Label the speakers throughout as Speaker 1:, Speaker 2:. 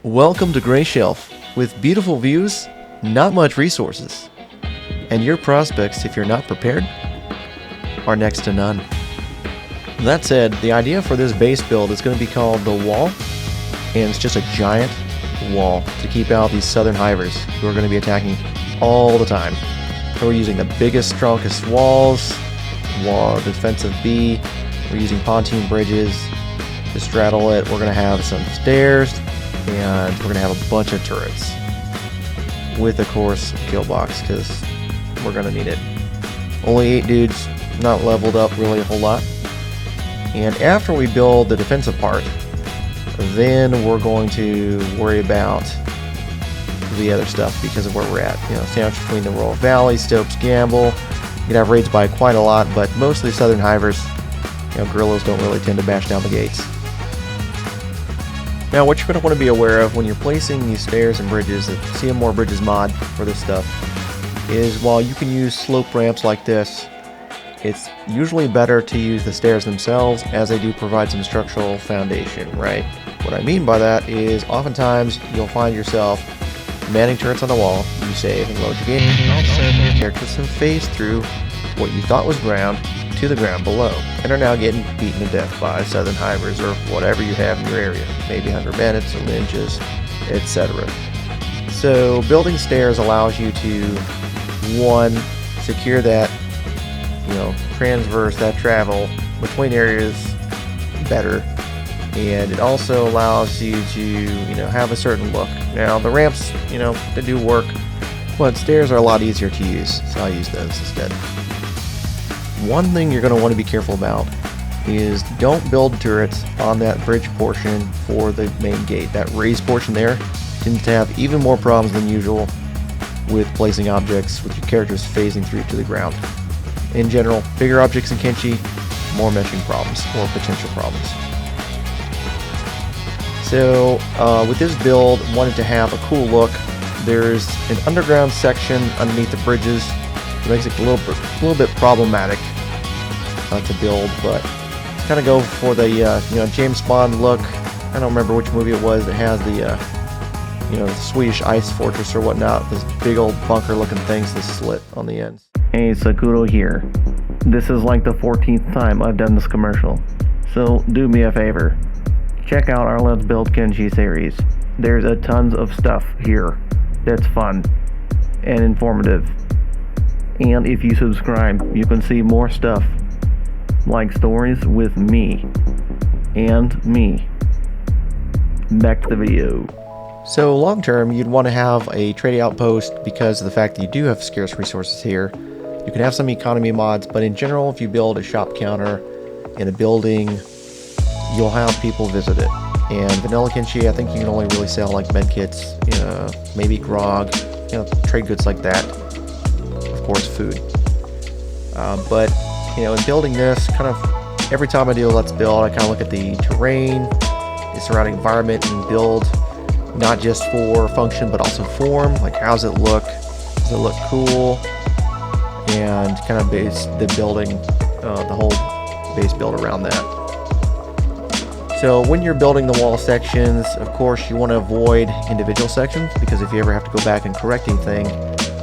Speaker 1: Welcome to Greyshelf. With beautiful views, not much resources. And your prospects, if you're not prepared, are next to none. That said, the idea for this base build is going to be called the Wall, and it's just a giant wall to keep out these southern Hivers who are going to be attacking all the time. So we're using the biggest, strongest walls, defensive B. We're using pontoon bridges to straddle it. We're going to have some stairs, and we're going to have a bunch of turrets with, of course, a kill box because we're going to need it. Only 8 dudes, not leveled up really a whole lot. And after we build the defensive part, then we're going to worry about the other stuff because of where we're at. You know, sandwich between the Royal Valley, Stokes, Gamble. You can have raids by quite a lot, but mostly southern Hivers, guerrillas don't really tend to bash down the gates. Now, what you're going to want to be aware of when you're placing these stairs and bridges, the CM Bridges mod for this stuff, is while you can use slope ramps like this, it's usually better to use the stairs themselves as they do provide some structural foundation, right? What I mean by that is oftentimes you'll find yourself manning turrets on the wall, you save and load your game, and all of a sudden your characters have phased through what you thought was ground to the ground below, and are now getting beaten to death by southern Hivers or whatever you have in your area, maybe Hunter Bandits or Lynches, etc. So building stairs allows you to, one, secure that, transverse, that travel between areas better, and it also allows you to, have a certain look. Now the ramps, they do work, but stairs are a lot easier to use, so I use those instead. One thing you're going to want to be careful about is don't build turrets on that bridge portion for the main gate. That raised portion there tends to have even more problems than usual with placing objects with your characters phasing through to the ground. In general, bigger objects in Kenshi, more meshing problems or potential problems. So with this build, wanted to have a cool look. There's an underground section underneath the bridges. It makes it a little bit problematic to build, but kind of go for the James Bond look. I don't remember which movie it was that has the Swedish ice fortress or whatnot. This big old bunker looking things, the slit on the ends. Hey, Sakuro here. This is like the 14th time I've done this commercial, so do me a favor. Check out our Let's Build Kenshi series. There's a tons of stuff here that's fun and informative. And if you subscribe, you can see more stuff like stories with me and me. Back to the video. So long term, you'd want to have a trading outpost because of the fact that you do have scarce resources here. You can have some economy mods, but in general, if you build a shop counter in a building, you'll have people visit it. And vanilla Kenshi, I think you can only really sell like medkits, maybe grog, trade goods like that. Of course, food. But in building this, kind of every time I do a Let's Build, I kind of look at the terrain, the surrounding environment, and build not just for function but also form. Like, how's it look? Does it look cool? And kind of base the building, the whole base build around that. So when you're building the wall sections, of course you want to avoid individual sections, because if you ever have to go back and correct anything,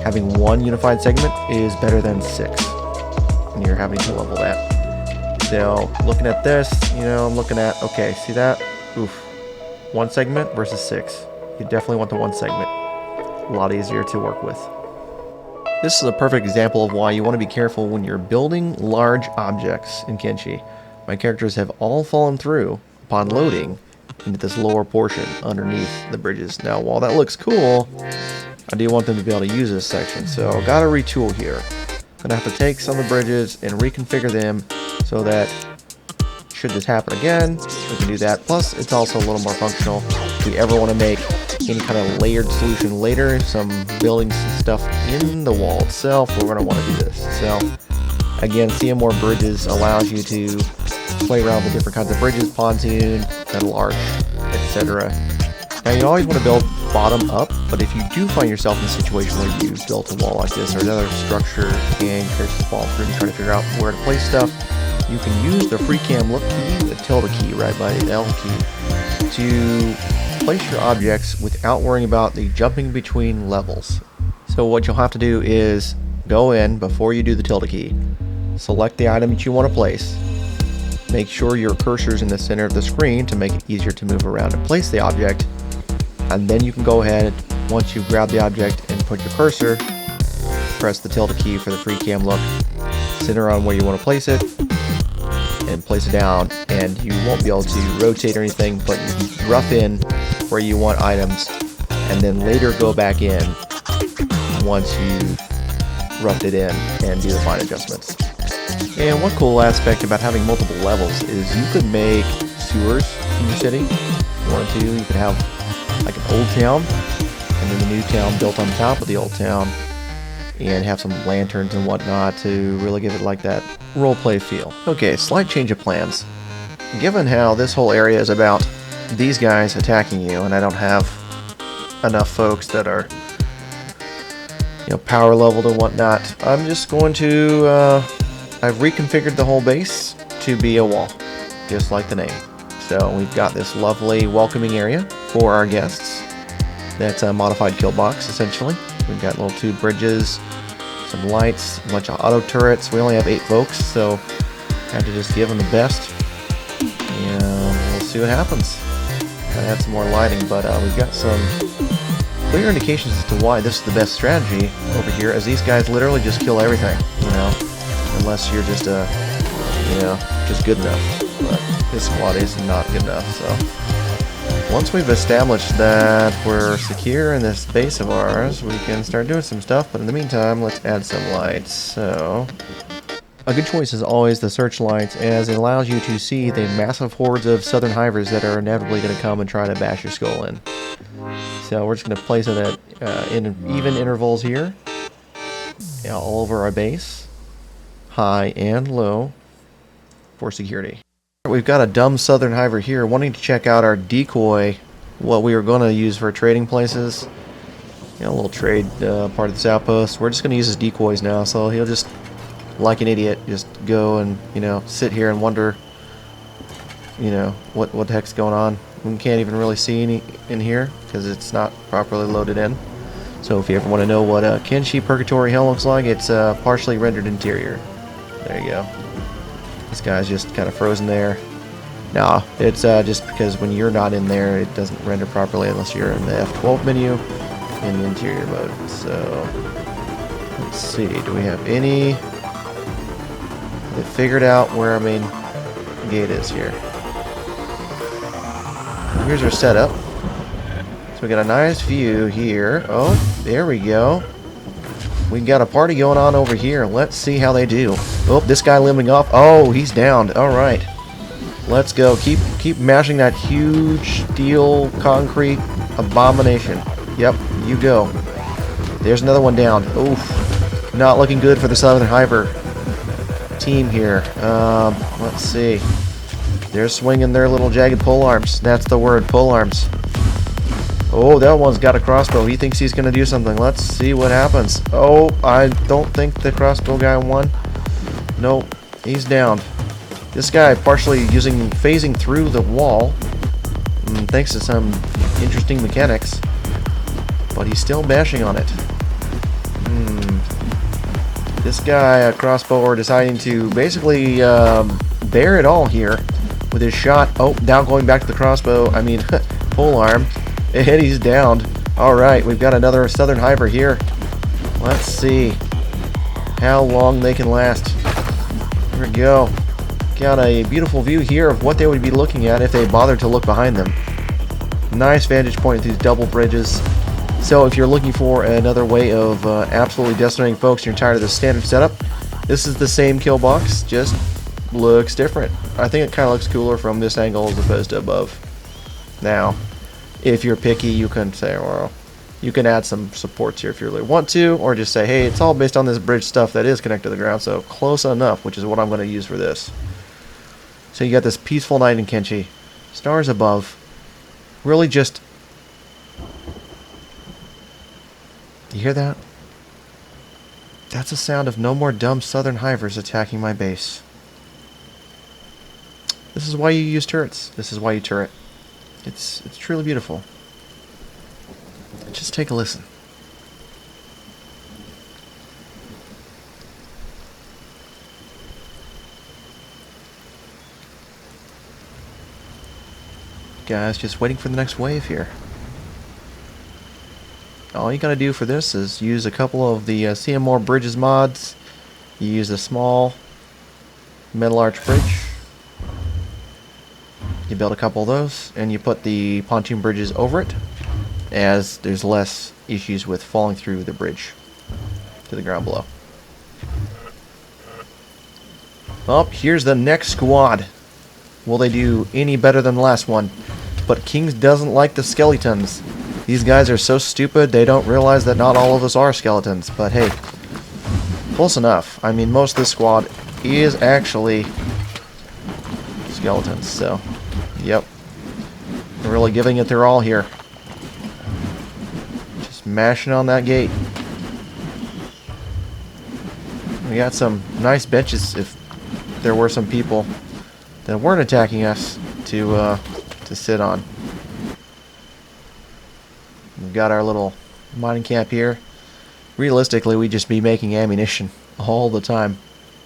Speaker 1: having one unified segment is better than 6, and you're having to level that. So looking at this, I'm looking at, okay, see that? Oof. 1 segment versus 6. You definitely want the 1 segment. A lot easier to work with. This is a perfect example of why you want to be careful when you're building large objects in Kenshi. My characters have all fallen through upon loading into this lower portion underneath the bridges. Now, while that looks cool, I do want them to be able to use this section, so I've got to retool here. I'm gonna have to take some of the bridges and reconfigure them so that should this happen again, we can do that. Plus, it's also a little more functional if we ever want to make any kind of layered solution later, some building stuff in the wall itself, we're going to want to do this. So again, CM Bridges allows you to play around with different kinds of bridges, pontoon, metal arch, etc. Now, you always want to build bottom up, but if you do find yourself in a situation where you've built a wall like this or another structure and you're just fall through and trying to figure out where to place stuff, you can use the free cam look key, the tilde key, right by the L key, to place your objects without worrying about the jumping between levels. So what you'll have to do is go in before you do the tilde key, select the item that you want to place, make sure your cursor is in the center of the screen to make it easier to move around and place the object, and then you can go ahead, once you've grabbed the object and put your cursor, press the tilde key for the free cam look, center on where you want to place it, and place it down, and you won't be able to rotate or anything, but you can rough in where you want items, and then later go back in once you've roughed it in and do the fine adjustments. And one cool aspect about having multiple levels is you could make sewers in your city. If you wanted to, you could have like an old town, and then the new town built on top of the old town, and have some lanterns and whatnot to really give it like that roleplay feel. Okay, slight change of plans. Given how this whole area is about these guys attacking you, and I don't have enough folks that are, you know, power leveled and whatnot, I'm just going to, I've reconfigured the whole base to be a wall, just like the name. So we've got this lovely welcoming area for our guests. That's a modified kill box, essentially. We've got little 2 bridges, some lights, a bunch of auto turrets. We only have 8 folks, so I have to just give them the best, and we'll see what happens. Gotta add some more lighting, but we've got some clear indications as to why this is the best strategy over here, as these guys literally just kill everything, you know, unless you're just you know, just good enough. But this squad is not good enough, so. Once we've established that we're secure in this base of ours, we can start doing some stuff, but in the meantime, let's add some lights. So, a good choice is always the searchlights, as it allows you to see the massive hordes of southern hivers that are inevitably going to come and try to bash your skull in. So we're just going to place it at in even intervals here, all over our base, high and low, for security. We've got a dumb southern hiver here wanting to check out our decoy, what we were going to use for trading places. You know, a little trade part of this outpost. We're just going to use his decoys now, so he'll just, like an idiot, just go and, you know, sit here and wonder, you know, what the heck's going on. We can't even really see any in here because it's not properly loaded in. So if you ever want to know what a Kenshi Purgatory Hell looks like, it's partially rendered interior. There you go. This guy's just kind of frozen there. Nah, it's just because when you're not in there, it doesn't render properly unless you're in the F12 menu in the interior mode. So, let's see, do we have any? They figured out where our main gate is here. Here's our setup. So we got a nice view here. Oh, there we go. We got a party going on over here. Let's see how they do. Oh, this guy limbing off. Oh, he's downed. All right. Let's go. Keep mashing that huge steel concrete abomination. Yep, you go. There's another one down. Oof. Not looking good for the Southern Hiver team here. Let's see. They're swinging their little jagged pole arms. That's the word, pole arms. Oh, that one's got a crossbow. He thinks he's going to do something. Let's see what happens. Oh, I don't think the crossbow guy won. Nope, he's down. This guy partially phasing through the wall, thanks to some interesting mechanics, but he's still bashing on it. This guy, a crossbower, deciding to basically bear it all here with his shot. Oh, now going back to the crossbow. I mean, pole arm. And he's downed. Alright, we've got another Southern Hiver here. Let's see how long they can last. Here we go. Got a beautiful view here of what they would be looking at if they bothered to look behind them. Nice vantage point at these double bridges. So if you're looking for another way of absolutely decimating folks, you're tired of the standard setup, this is the same kill box, just looks different. I think it kind of looks cooler from this angle as opposed to above. Now, if you're picky, you can say, well, you can add some supports here if you really want to, or just say, hey, it's all based on this bridge stuff that is connected to the ground, so close enough, which is what I'm going to use for this. So you got this peaceful night in Kenshi. Stars above. Really just... You hear that? That's the sound of no more dumb Southern Hivers attacking my base. This is why you use turrets. This is why you turret. It's truly beautiful. Just take a listen. Guys, just waiting for the next wave here. All you gotta do for this is use a couple of the CMore Bridges mods. You use a small metal arch bridge. You build a couple of those, and you put the pontoon bridges over it, as there's less issues with falling through the bridge to the ground below. Oh, here's the next squad. Will they do any better than the last one? But Kings doesn't like the skeletons. These guys are so stupid they don't realize that not all of us are skeletons. But hey, close enough. I mean, most of this squad is actually skeletons. So, yep. They're really giving it their all here. Just mashing on that gate. We got some nice benches if there were some people that weren't attacking us to sit on. We've got our little mining camp here. Realistically, we'd just be making ammunition all the time.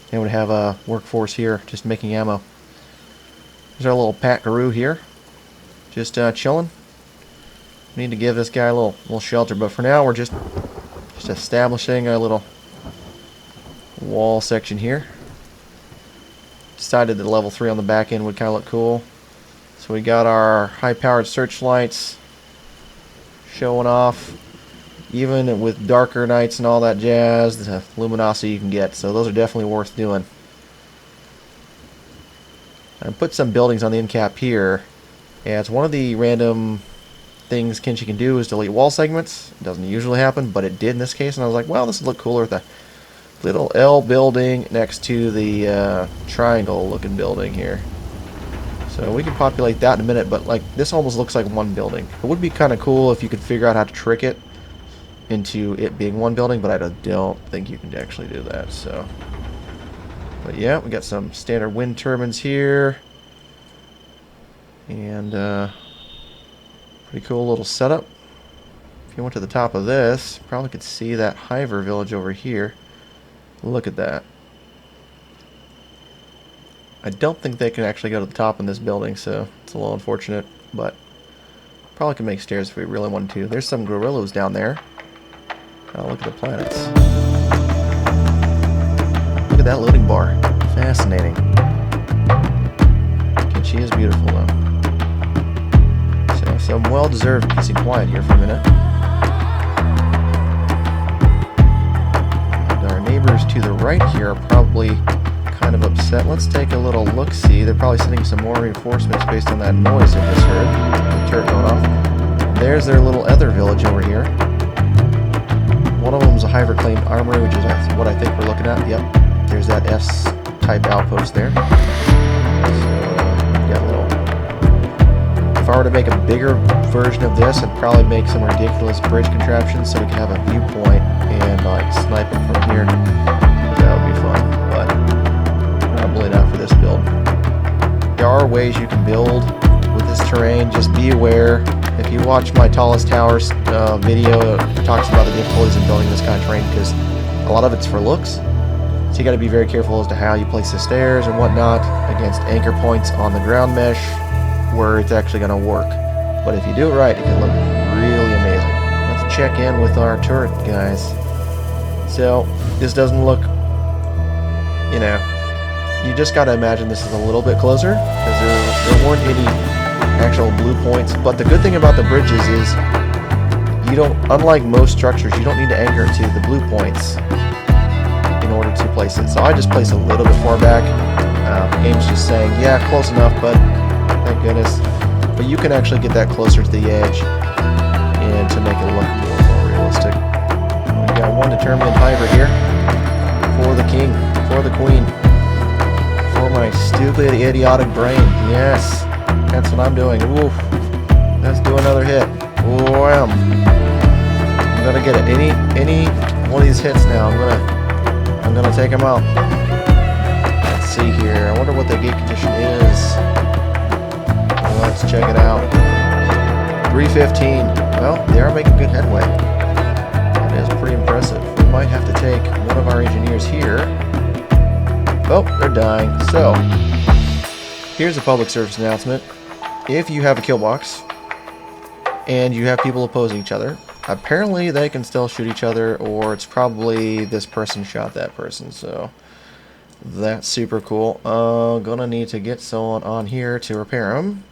Speaker 1: And would have a workforce here just making ammo. There's our little packaroo here. Just chilling. We need to give this guy a little shelter, but for now we're just establishing our little wall section here. Decided that level 3 on the back end would kind of look cool. So we got our high-powered searchlights showing off, even with darker nights and all that jazz, the luminosity you can get. So those are definitely worth doing. I put some buildings on the end cap here. Yeah, it's one of the random things Kenshi can do is delete wall segments. It doesn't usually happen, but it did in this case, and I was like, well, this would look cooler with a little L building next to the triangle looking building here. So we can populate that in a minute, but like this almost looks like one building. It would be kind of cool if you could figure out how to trick it into it being one building, but I don't think you can actually do that. So, but yeah, we got some standard wind turbines here, and pretty cool little setup. If you went to the top of this, probably could see that Hivers village over here. Look at that. I don't think they can actually go to the top in this building, so it's a little unfortunate, but probably can make stairs if we really wanted to. There's some gorillas down there. Oh, look at the planets. Look at that loading bar. Fascinating. Kenshi is beautiful, though. So, some well-deserved peace and quiet here for a minute. And our neighbors to the right here are probably kind of upset. Let's take a little look-see. They're probably sending some more reinforcements based on that noise I just heard. The turret going off. There's their little other village over here. One of them is a Hivers claimed armory, which is what I think we're looking at. Yep. There's that S-type outpost there. So, got a little... If I were to make a bigger version of this, I'd probably make some ridiculous bridge contraptions so we can have a viewpoint and like snipe it from here. That would be fun, but probably not for this build. There are ways you can build with this terrain. Just be aware. If you watch my Tallest Towers video, it talks about the difficulties in building this kind of terrain because a lot of it's for looks. So you got to be very careful as to how you place the stairs and whatnot against anchor points on the ground mesh where it's actually going to work. But if you do it right, it can look really amazing. Let's check in with our turret, guys. So this doesn't look, you know, you just got to imagine this is a little bit closer because there weren't any actual blue points. But the good thing about the bridges is you don't, unlike most structures, you don't need to anchor to the blue points in order to place it. So I just place a little bit far back. The game's just saying, yeah, close enough, but thank goodness. But you can actually get that closer to the edge and to make it look a little more realistic. We got one determined Hivers here for the king, for the queen, for my stupid, idiotic brain. Yes. That's what I'm doing. Oof. Let's do another hit. Wham. I'm gonna get it. Any one of these hits now. I'm gonna take them out. Let's see here. I wonder what the gate condition is. Let's check it out. 315. Well, they are making good headway. That is pretty impressive. We might have to take one of our engineers here. Oh, they're dying. So, here's a public service announcement. If you have a kill box and you have people opposing each other, apparently they can still shoot each other, or it's probably this person shot that person, so that's super cool. Gonna need to get someone on here to repair them.